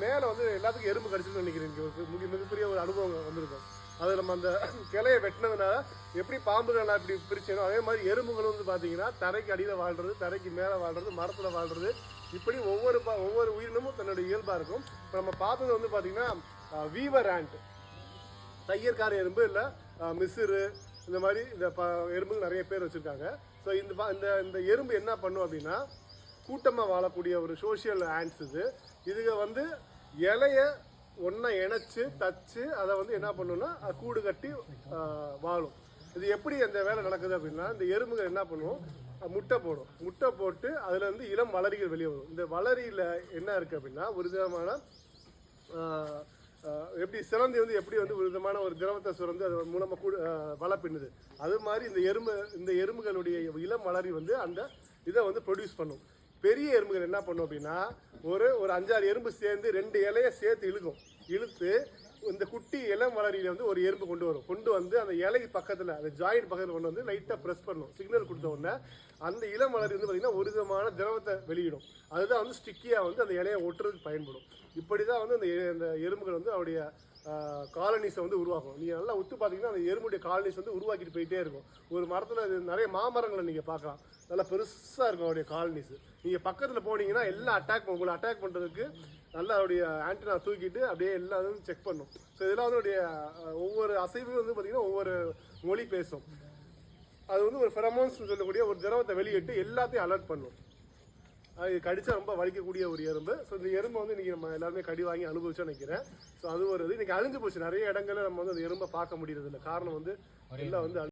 மேலே வந்து எல்லாத்துக்கும் எறும்பு கடிச்சுன்னு நினைக்கிறேன். மிகப்பெரிய ஒரு அனுபவம் வந்திருக்கும். அது நம்ம அந்த கிளையை வெட்டினதுனால எப்படி பாம்புகள் நான் இப்படி பிரிச்சேனோ அதே மாதிரி எறும்புகள் வந்து பார்த்தீங்கன்னா தரைக்கு அடியில் வாழ்றது, தரைக்கு மேலே வாழ்றது, மரத்தில் வாழ்றது, இப்படி ஒவ்வொரு உயிரினமும் தன்னுடைய இயல்பாக இருக்கும். இப்போ நம்ம பார்த்தது வந்து பார்த்தீங்கன்னா வீவர் ஆண்ட், தையற்கார எறும்பு, இல்லை மிஸ்ரு, இந்த மாதிரி இந்த எறும்புகள் நிறைய பேர் வச்சுருக்காங்க. ஸோ இந்த எறும்பு என்ன பண்ணும் அப்படின்னா கூட்டமாக வாழக்கூடிய ஒரு சோஷியல் ஆண்ட்ஸ் இதுங்க வந்து இலைய ஒன்றை இணைச்சி தச்சு அதை வந்து என்ன பண்ணுன்னா கூடு கட்டி வாழும். இது எப்படி அந்த வேலை நடக்குது அப்படின்னா இந்த எறும்புகள் என்ன பண்ணுவோம், முட்டை போடும். முட்டை போட்டு அதில் வந்து இளம் வளரிகள் வெளியே வரும். இந்த வளரியில் என்ன இருக்குது அப்படின்னா ஒரு விதமான எப்படி சிறந்தி வந்து எப்படி வந்து ஒரு விதமான ஒரு திரவத்தை சுரந்து அது மூலமாக கூட வலை பின்னுது, அது மாதிரி இந்த எறும்புகளுடைய இளம் வளரி வந்து அந்த இதை வந்து ப்ரொடியூஸ் பண்ணும். பெரிய எறும்புகள் என்ன பண்ணும் அப்படின்னா ஒரு 5-6 எறும்பு சேர்ந்து 2 இலையை சேர்த்து இழுத்து இந்த குட்டி இளம் வளரியில வந்து ஒரு எறும்பு கொண்டு வந்து அந்த இலை பக்கத்தில் அந்த ஜாயிண்ட் பக்கத்தில் கொண்டு வந்து லைட்டாக ப்ரெஸ் பண்ணும். சிக்னல் கொடுத்த உடனே அந்த இளம் வளரி வந்து பார்த்தீங்கன்னா ஒரு விதமான திரவத்தை வெளியிடும். அதுதான் வந்து ஸ்டிக்கியாக வந்து அந்த இலையை ஒட்டுறதுக்கு பயன்படும். இப்படி தான் வந்து அந்த எறும்புகள் வந்து அவருடைய காலனிஸை வந்து உருவாக்கும். நீங்கள் நல்லா உத்து பார்த்தீங்கன்னா அந்த எறும்புடைய காலனிஸ் வந்து உருவாக்கிட்டு போயிட்டே இருக்கும். ஒரு மரத்தில் நிறைய மாமரங்களை நீங்கள் பார்க்கலாம், நல்லா பெருசாக இருக்கும் அவருடைய காலனிஸ். நீங்கள் பக்கத்தில் போனீங்கன்னா எல்லாம் உங்களை அட்டாக் பண்ணுறதுக்கு நல்லா அவருடைய ஆண்டனா தூக்கிட்டு அப்படியே எல்லாரும் செக் பண்ணும். ஸோ இதெல்லாம் வந்து ஒவ்வொரு அசைவும் வந்து பார்த்திங்கன்னா ஒவ்வொரு மொழி பேசும். அது வந்து ஒரு ஃபெரமோன்ஸ் சொல்லக்கூடிய ஒரு திரவத்தை வெளியிட்டு எல்லாத்தையும் அலர்ட் பண்ணும். அது கடிச்சா ரொம்ப வலிக்கக்கூடிய ஒரு எறும்பு. ஸோ இந்த எறும்பை வந்து இன்றைக்கி நம்ம எல்லாருமே கடி வாங்கி அனுபவிச்சோன்னு நினைக்கிறேன். ஸோ அது ஒரு இது இன்றைக்கி அழிஞ்சு போச்சு. நிறைய இடங்களில் நம்ம வந்து அந்த எறும்பை பார்க்க முடியறதில்லை. காரணம் வந்து எல்லாம் வந்து